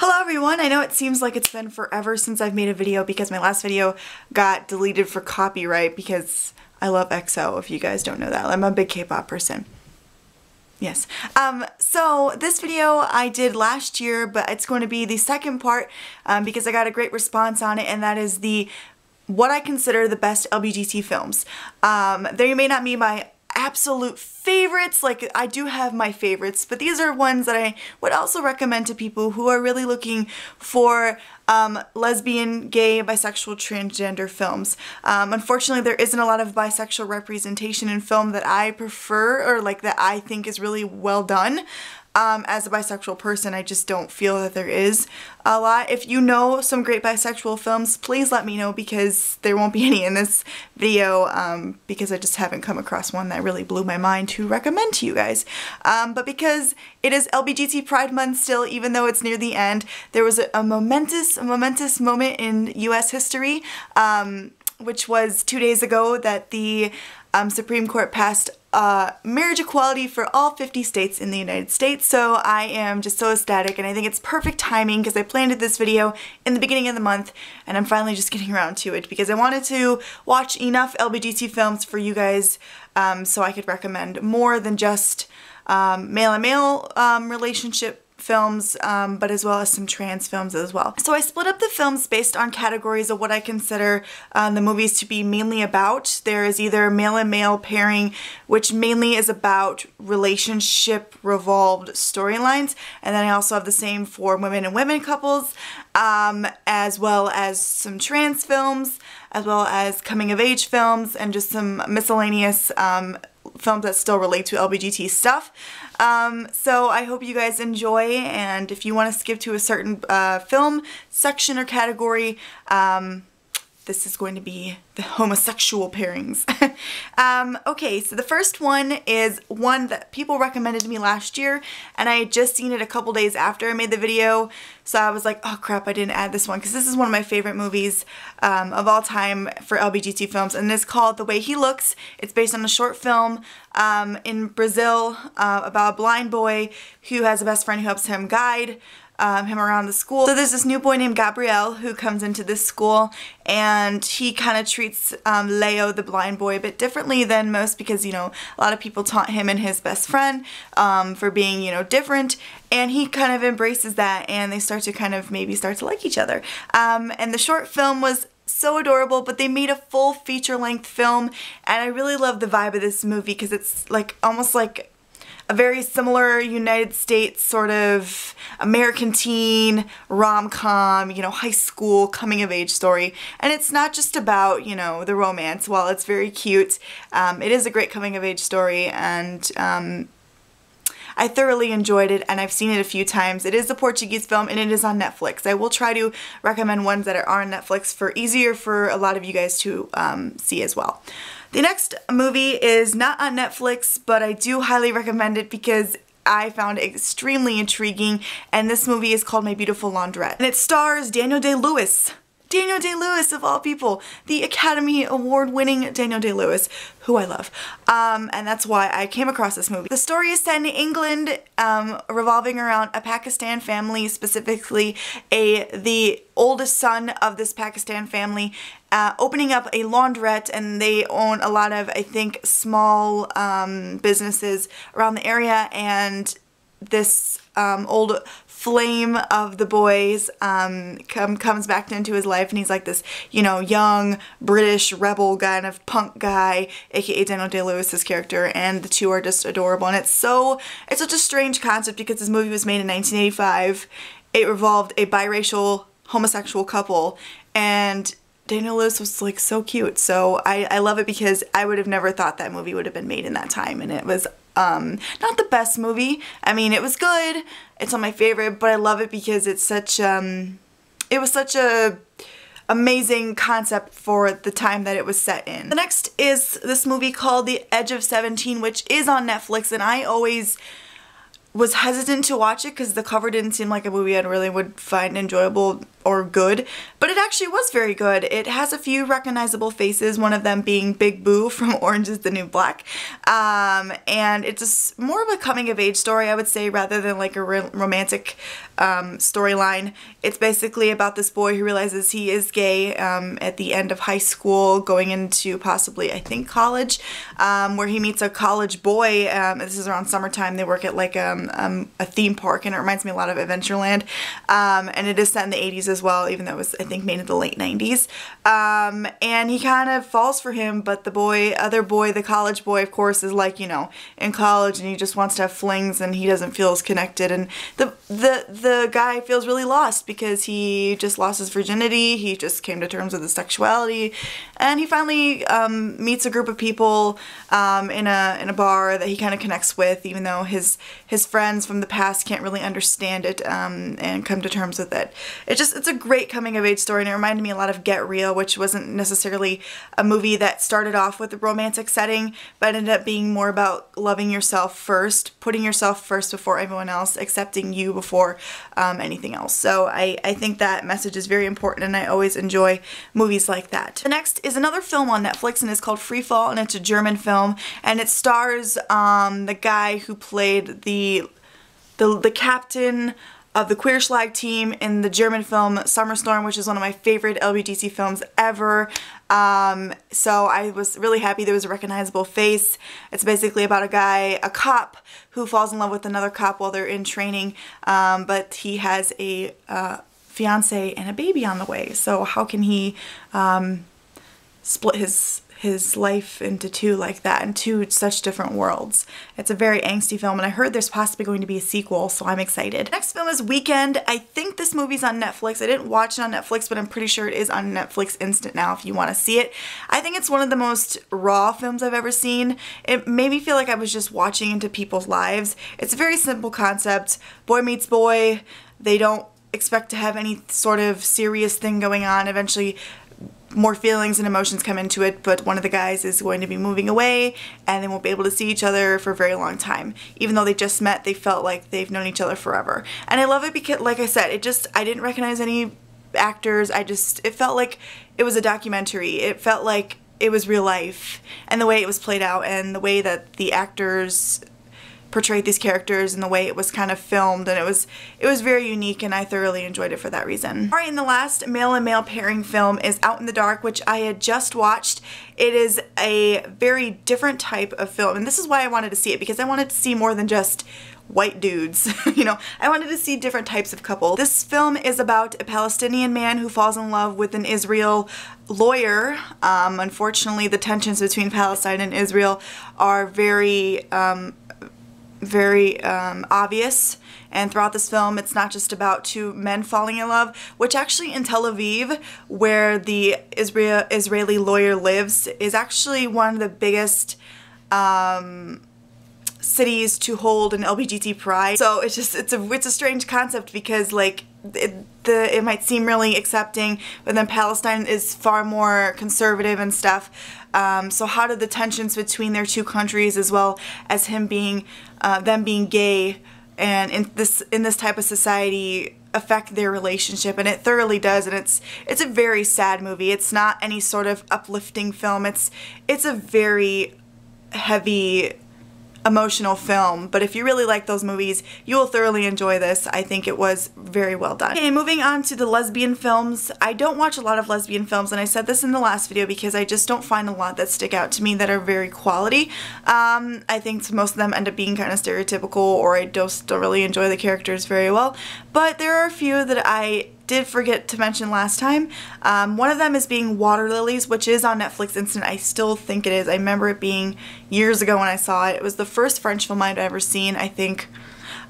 Hello everyone! I know it seems like it's been forever since I've made a video because my last video got deleted for copyright because I love EXO, if you guys don't know that. I'm a big K-pop person. Yes. So this video I did last year, but it's going to be the second part because I got a great response on it, and that is what I consider the best LGBT films. They may not be my absolute favorites, like I do have my favorites, but these are ones that I would also recommend to people who are really looking for lesbian, gay, bisexual, transgender films. Unfortunately, there isn't a lot of bisexual representation in film that I prefer, or like that I think is really well done. As a bisexual person, I just don't feel that there is a lot. If you know some great bisexual films, please let me know because there won't be any in this video because I just haven't come across one that really blew my mind to recommend to you guys. But because it is LGBT Pride Month still, even though it's near the end, there was a momentous moment in US history, which was 2 days ago that the Supreme Court passed marriage equality for all 50 states in the United States. So I am just so ecstatic, and I think it's perfect timing because I planned this video in the beginning of the month and I'm finally just getting around to it because I wanted to watch enough LGBT films for you guys so I could recommend more than just male-on-male relationship films, but as well as some trans films as well. So I split up the films based on categories of what I consider the movies to be mainly about. There is either male and male pairing, which mainly is about relationship revolved storylines, and then I also have the same for women and women couples, as well as some trans films, as well as coming of age films, and just some miscellaneous films that still relate to LGBT stuff. So I hope you guys enjoy, and if you want to skip to a certain film section or category, this is going to be the homosexual pairings. Okay, so the first one is one that people recommended to me last year, and I had just seen it a couple days after I made the video, so I was like, oh crap, I didn't add this one, because this is one of my favorite movies of all time for LGBT films, and it's called The Way He Looks. It's based on a short film in Brazil about a blind boy who has a best friend who helps him guide him around the school. So there's this new boy named Gabriel who comes into this school, and he kind of treats Leo, the blind boy, a bit differently than most because, you know, a lot of people taunt him and his best friend for being, you know, different, and he kind of embraces that, and they start to kind of maybe start to like each other. And the short film was so adorable, but they made a full feature-length film, and I really love the vibe of this movie because it's like almost like a very similar United States sort of American teen rom-com, you know, high school coming-of-age story. And it's not just about, you know, the romance. While it's very cute, it is a great coming-of-age story, and I thoroughly enjoyed it, and I've seen it a few times. It is a Portuguese film, and it is on Netflix. I will try to recommend ones that are on Netflix for easier for a lot of you guys to see as well. The next movie is not on Netflix, but I do highly recommend it because I found it extremely intriguing, and this movie is called My Beautiful Laundrette. And it stars Daniel Day-Lewis. Daniel Day-Lewis, of all people. The Academy Award-winning Daniel Day-Lewis, who I love. And that's why I came across this movie. The story is set in England, revolving around a Pakistan family, specifically the oldest son of this Pakistan family, opening up a laundrette, and they own a lot of, I think, small businesses around the area, and this old flame of the boys comes back into his life, and he's like this, you know, young British rebel kind of punk guy, aka Daniel Day-Lewis's character, and the two are just adorable. And it's such a strange concept because this movie was made in 1985. It revolved a biracial homosexual couple, and Daniel Lewis was like so cute. So I love it because I would have never thought that movie would have been made in that time, and it was not the best movie. I mean, it was good. It's not my favorite, but I love it because it's such it was such a amazing concept for the time that it was set in. The next is this movie called The Edge of 17, which is on Netflix, and I always was hesitant to watch it because the cover didn't seem like a movie I really would find enjoyable or good, but it actually was very good. It has a few recognizable faces, one of them being Big Boo from Orange is the New Black, and it's just more of a coming of age story, I would say, rather than like a romantic storyline. It's basically about this boy who realizes he is gay at the end of high school, going into possibly, I think, college, where he meets a college boy. This is around summertime. They work at like a theme park, and it reminds me a lot of Adventureland, and it is set in the 80s as well, even though it was, I think, made in the late 90s. And he kind of falls for him, but the other boy, the college boy, of course, is like, you know, in college, and he just wants to have flings, and he doesn't feel as connected, and the guy feels really lost because he just lost his virginity, he just came to terms with his sexuality, and he finally meets a group of people in a bar that he kind of connects with, even though his friends from the past can't really understand it and come to terms with it. It's a great coming of age story, and it reminded me a lot of Get Real, which wasn't necessarily a movie that started off with a romantic setting, but ended up being more about loving yourself first, putting yourself first before everyone else, accepting you before anything else. So I think that message is very important, and I always enjoy movies like that. The next is another film on Netflix, and it's called Freefall, and it's a German film, and it stars the guy who played the captain of the Queer Schlag team in the German film Summer Storm, which is one of my favorite LGBTC films ever. So I was really happy there was a recognizable face. It's basically about a cop who falls in love with another cop while they're in training, but he has a fiance and a baby on the way. So how can he split his life into two like that, in two such different worlds? It's a very angsty film, and I heard there's possibly going to be a sequel, so I'm excited. Next film is Weekend. I think this movie's on Netflix. I didn't watch it on Netflix, but I'm pretty sure it is on Netflix Instant now if you want to see it. I think it's one of the most raw films I've ever seen. It made me feel like I was just watching into people's lives. It's a very simple concept. Boy meets boy. They don't expect to have any sort of serious thing going on. Eventually, more feelings and emotions come into it, but one of the guys is going to be moving away, and they won't be able to see each other for a very long time. Even though they just met, they felt like they've known each other forever. And I love it because, like I said, I didn't recognize any actors. It felt like it was a documentary. It felt like it was real life, and the way it was played out, and the way that the actors portrayed these characters, and the way it was kind of filmed, and it was very unique, and I thoroughly enjoyed it for that reason. Alright, and the last male and male pairing film is Out in the Dark, which I had just watched. It is a very different type of film, and this is why I wanted to see it, because I wanted to see more than just white dudes. You know, I wanted to see different types of couples. This film is about a Palestinian man who falls in love with an Israel lawyer. Unfortunately, the tensions between Palestine and Israel are very obvious, and throughout this film it's not just about two men falling in love, which actually in Tel Aviv, where the Israeli lawyer lives, is actually one of the biggest cities to hold an LGBT pride. So it's a strange concept, because like it might seem really accepting, but then Palestine is far more conservative and stuff. So how did the tensions between their two countries, as well as them being gay, and in this type of society, affect their relationship? And it thoroughly does, and it's a very sad movie. It's not any sort of uplifting film. It's a very heavy, emotional film, but if you really like those movies, you will thoroughly enjoy this. I think it was very well done. Okay, moving on to the lesbian films. I don't watch a lot of lesbian films, and I said this in the last video because I just don't find a lot that stick out to me that are very quality. I think most of them end up being kind of stereotypical, or I just don't really enjoy the characters very well, but there are a few that I did forget to mention last time. One of them is being Water Lilies, which is on Netflix Instant. I still think it is. I remember it being years ago when I saw it. It was the first French film I'd ever seen, I think.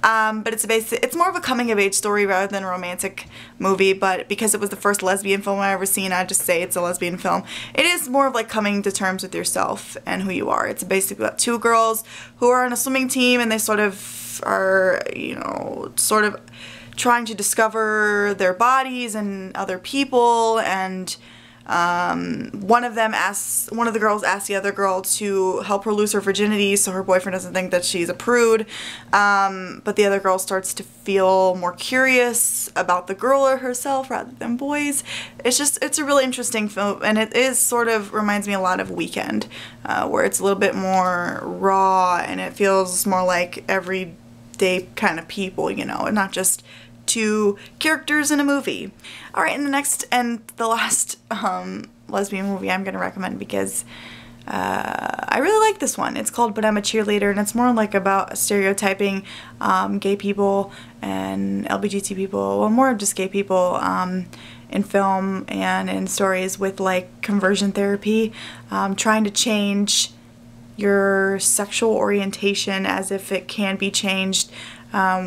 But it's more of a coming-of-age story rather than a romantic movie, but because it was the first lesbian film I ever seen, I just say it's a lesbian film. It is more of like coming to terms with yourself and who you are. It's basically about two girls who are on a swimming team, and they sort of are, you know, sort of trying to discover their bodies and other people, and One of the girls asks the other girl to help her lose her virginity so her boyfriend doesn't think that she's a prude, but the other girl starts to feel more curious about the girl or herself rather than boys. It's a really interesting film, and it is sort of reminds me a lot of Weekend, where it's a little bit more raw and it feels more like everyday kind of people, you know, and not just two characters in a movie. Alright, and the next and the last lesbian movie I'm going to recommend, because I really like this one. It's called But I'm a Cheerleader, and it's more like about stereotyping gay people and LGBT people, well, more of just gay people in film and in stories with like conversion therapy, trying to change your sexual orientation as if it can be changed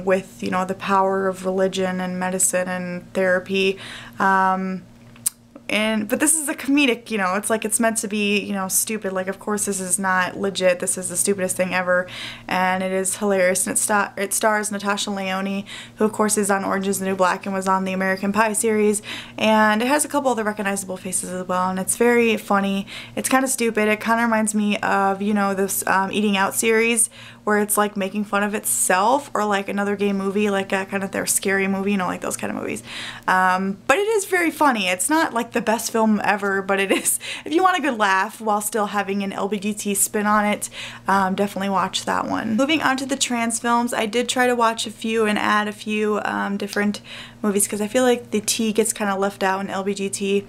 with, you know, the power of religion and medicine and therapy. But this is a comedic, you know, it's like it's meant to be, you know, stupid. Like, of course this is not legit, this is the stupidest thing ever, and it is hilarious, and it stars Natasha Lyonne, who of course is on Orange is the New Black and was on the American Pie series, and it has a couple other recognizable faces as well, and it's very funny. It's kind of stupid. It kind of reminds me of, you know, this Eating Out series, where it's like making fun of itself, or like another gay movie, like a kind of their scary movie, you know, like those kind of movies. But it is very funny. It's not like the best film ever, but it is, if you want a good laugh while still having an LGBT spin on it, definitely watch that one. Moving on to the trans films, I did try to watch a few and add a few different movies, because I feel like the T gets kind of left out in LGBT.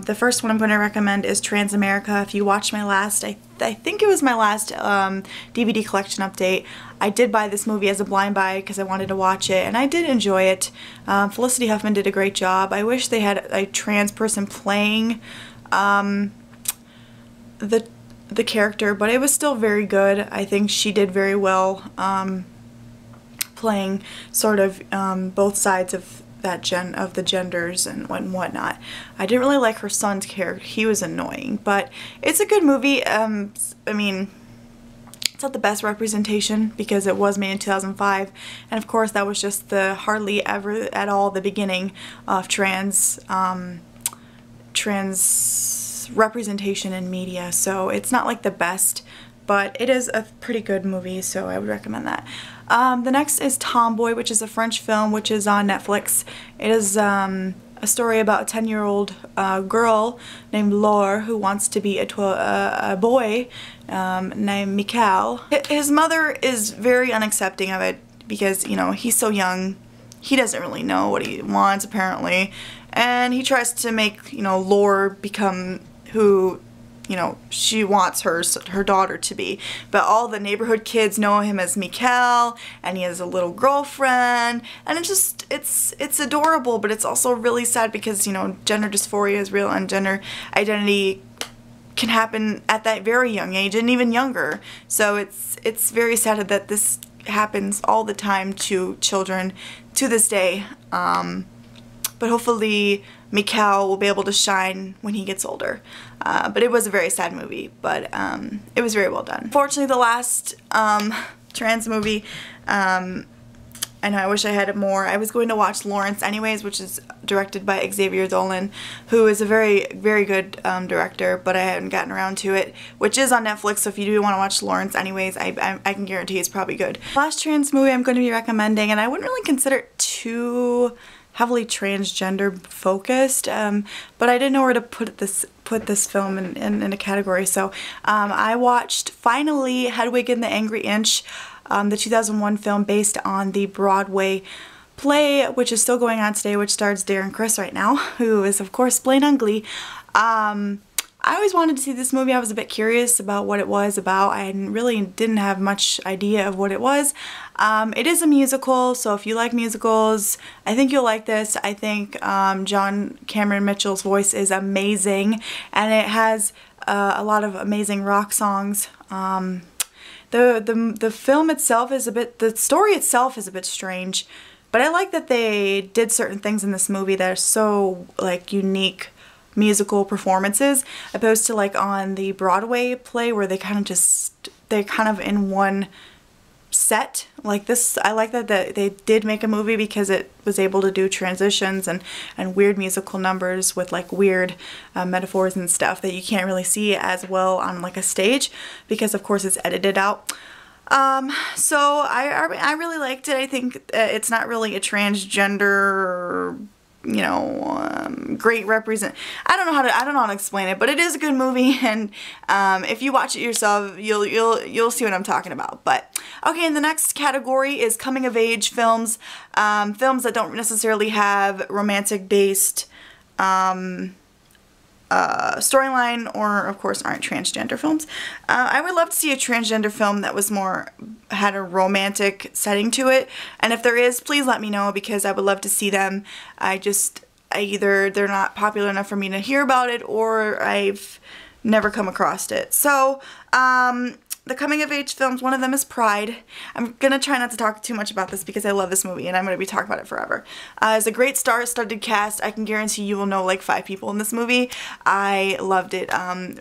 The first one I'm going to recommend is Trans America. If you watched my last, I think it was my last DVD collection update, I did buy this movie as a blind buy because I wanted to watch it, and I did enjoy it. Felicity Huffman did a great job. I wish they had a trans person playing the character, but it was still very good. I think she did very well playing sort of both sides of the genders and whatnot. I didn't really like her son's character. He was annoying, but it's a good movie. I mean, it's not the best representation because it was made in 2005, and of course that was just the hardly ever at all the beginning of trans representation in media, so it's not like the best, but it is a pretty good movie, so I would recommend that. The next is Tomboy, which is a French film which is on Netflix. It is a story about a 10-year-old girl named Laure who wants to be a boy named Mikhail. His mother is very unaccepting of it because, you know, he's so young. He doesn't really know what he wants, apparently, and he tries to make, you know, Laure become who, you know, she wants her daughter to be. But all the neighborhood kids know him as Mikhail, and he has a little girlfriend, and it's adorable, but it's also really sad because, you know, gender dysphoria is real, and gender identity can happen at that very young age and even younger. So it's very sad that this happens all the time to children to this day. But hopefully Mikhail will be able to shine when he gets older. But it was a very sad movie, but it was very well done. Unfortunately, the last trans movie, I know I wish I had more. I was going to watch Lawrence anyways, which is directed by Xavier Dolan, who is a very, very good director, but I hadn't gotten around to it, which is on Netflix, so if you do want to watch Lawrence anyways, I can guarantee it's probably good. Last trans movie I'm going to be recommending, and I wouldn't really consider it too heavily transgender focused, but I didn't know where to put this film in a category, so I watched finally Hedwig and the Angry Inch, the 2001 film based on the Broadway play, which is still going on today, which stars Darren Criss right now, who is of course Blaine on Glee. I always wanted to see this movie. I was a bit curious about what it was about. I really didn't have much idea of what it was. It is a musical, so if you like musicals, I think you'll like this. I think John Cameron Mitchell's voice is amazing, and it has a lot of amazing rock songs. The film itself is the story itself is a bit strange, but I like that they did certain things in this movie that are so like unique musical performances, opposed to like on the Broadway play where they're kind of in one set like this. I like that they did make a movie because it was able to do transitions and weird musical numbers with like weird metaphors and stuff that you can't really see as well on like a stage because of course it's edited out. So I really liked it. I think it's not really a transgender, you know, great represent. I don't know how to explain it, but it is a good movie, and if you watch it yourself, you'll see what I'm talking about. But okay, and the next category is coming of age films, films that don't necessarily have romantic based storyline, or of course aren't transgender films. I would love to see a transgender film that was had a romantic setting to it, and if there is, please let me know because I would love to see them. Either they're not popular enough for me to hear about it, or I've never come across it. So the coming of age films, one of them is Pride. I'm gonna try not to talk too much about this because I love this movie and I'm gonna be talking about it forever. It's a great star-studded cast. I can guarantee you will know like 5 people in this movie. I loved it.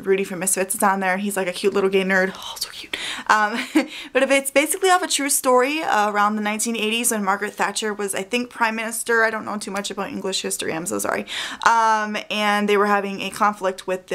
Rudy from Misfits is on there. He's like a cute little gay nerd. Oh, so cute. But it's basically off a true story around the 1980s when Margaret Thatcher was, I think, Prime Minister. I don't know too much about English history. I'm so sorry. And they were having a conflict with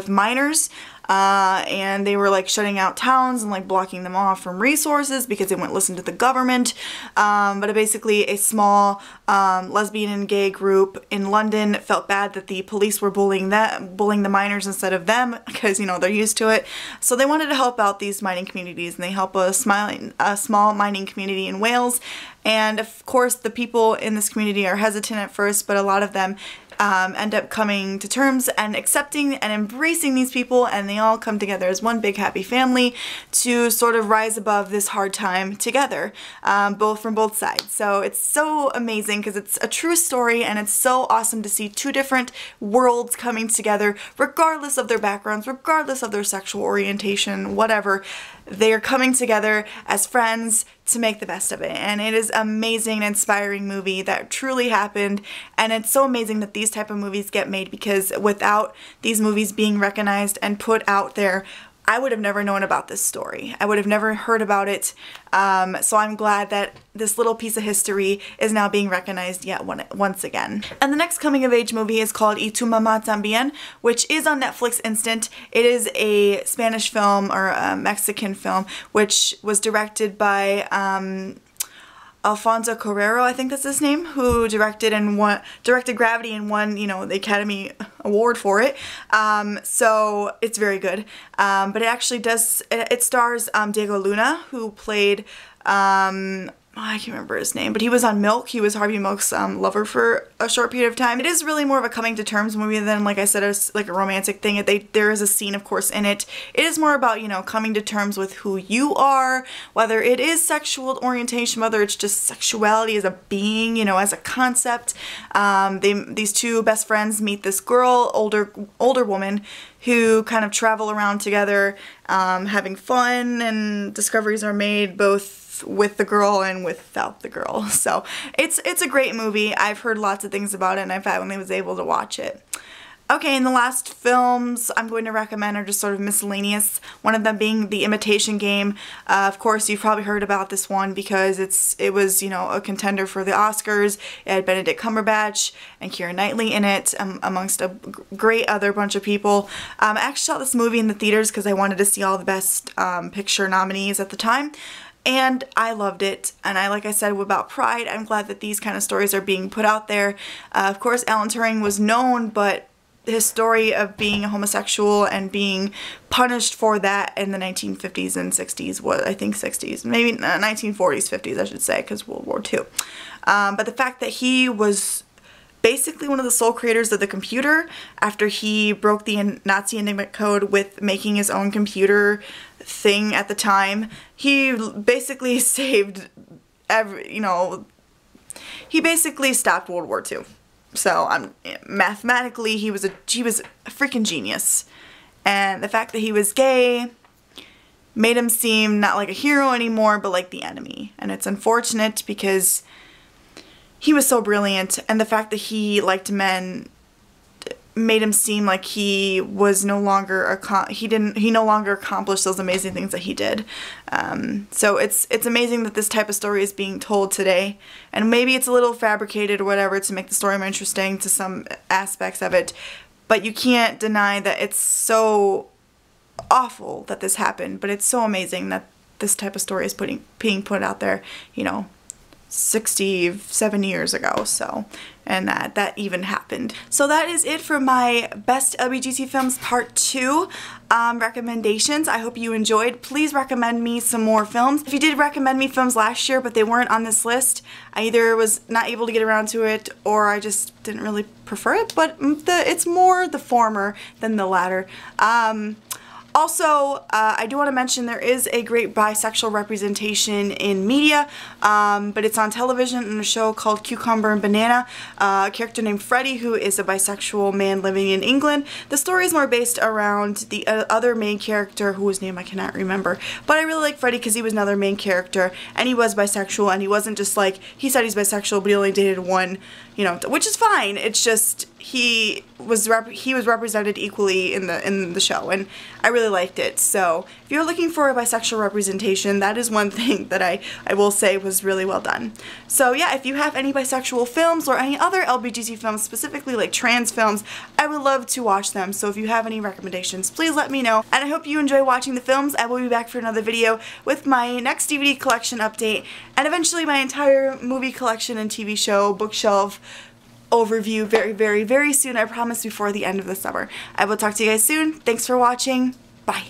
minors. And they were like shutting out towns and like blocking them off from resources because they wouldn't listen to the government. But basically a small lesbian and gay group in London felt bad that the police were bullying the miners instead of them because, you know, they're used to it. So they wanted to help out these mining communities, and they help a small mining community in Wales. And of course the people in this community are hesitant at first, but a lot of them end up coming to terms and accepting and embracing these people, and they all come together as one big happy family to sort of rise above this hard time together, from both sides. So it's so amazing because it's a true story, and it's so awesome to see 2 different worlds coming together regardless of their backgrounds, regardless of their sexual orientation, whatever. They are coming together as friends to make the best of it, and it is an amazing and inspiring movie that truly happened. And it's so amazing that these type of movies get made, because without these movies being recognized and put out there, I would have never known about this story. I would have never heard about it. So I'm glad that this little piece of history is now being recognized once again. And the next coming of age movie is called Y tu mamá tambien, which is on Netflix Instant. It is a Spanish film, or a Mexican film, which was directed by Alfonso Cuarón, I think that's his name, who directed Gravity and won, you know, the Academy Award for it. So it's very good. But it actually it stars Diego Luna, who played I can't remember his name, but he was on Milk. He was Harvey Milk's lover for a short period of time. It is really more of a coming to terms movie than, like I said, like a romantic thing. There is a scene, of course, in it. It is more about, you know, coming to terms with who you are, whether it is sexual orientation, whether it's just sexuality as a being, you know, as a concept. These 2 best friends meet this girl, older woman, who kind of travel around together, having fun, and discoveries are made both with the girl and without the girl. So it's a great movie. I've heard lots of things about it, and I finally was able to watch it. Okay, and the last films I'm going to recommend are just sort of miscellaneous, one of them being The Imitation Game. Of course, you've probably heard about this one because it was, you know, a contender for the Oscars. It had Benedict Cumberbatch and Keira Knightley in it, amongst a great other bunch of people. I actually saw this movie in the theaters because I wanted to see all the best picture nominees at the time. And I loved it, and like I said about Pride, I'm glad that these kind of stories are being put out there. Of course, Alan Turing was known, but his story of being a homosexual and being punished for that in the 1950s and 60s, I think 60s, maybe 1940s, 50s I should say, because World War II. But the fact that he was basically one of the sole creators of the computer after he broke the Nazi Enigma code with making his own computer thing at the time, he basically saved he basically stopped World War II. So mathematically he was a freaking genius. And the fact that he was gay made him seem not like a hero anymore, but like the enemy. And it's unfortunate because he was so brilliant, and the fact that he liked men made him seem like he was no longer he no longer accomplished those amazing things that he did. So it's amazing that this type of story is being told today, and maybe it's a little fabricated or whatever to make the story more interesting to some aspects of it, but you can't deny that it's so awful that this happened, but it's so amazing that this type of story is being put out there, you know, 67 years ago, so, and that even happened. So that is it for my best LGBTQ films part 2 recommendations. I hope you enjoyed. Please recommend me some more films. If you did recommend me films last year but they weren't on this list, I either was not able to get around to it or I just didn't really prefer it, but it's more the former than the latter. Also, I do want to mention there is a great bisexual representation in media, but it's on television in a show called Cucumber and Banana. A character named Freddie, who is a bisexual man living in England. The story is more based around the other main character, whose name I cannot remember, but I really like Freddie because he was another main character, and he was bisexual, and he wasn't just like, he said he's bisexual, but he only dated one, you know, which is fine. It's just he was represented equally in the show, and I really liked it. So if you're looking for a bisexual representation, that is one thing that I will say was really well done. So yeah, if you have any bisexual films or any other LGBTQ films, specifically like trans films, I would love to watch them. So if you have any recommendations, please let me know. And I hope you enjoy watching the films. I will be back for another video with my next DVD collection update, and eventually my entire movie collection and TV show bookshelf overview very soon. I promise, before the end of the summer. I will talk to you guys soon. Thanks for watching. Bye.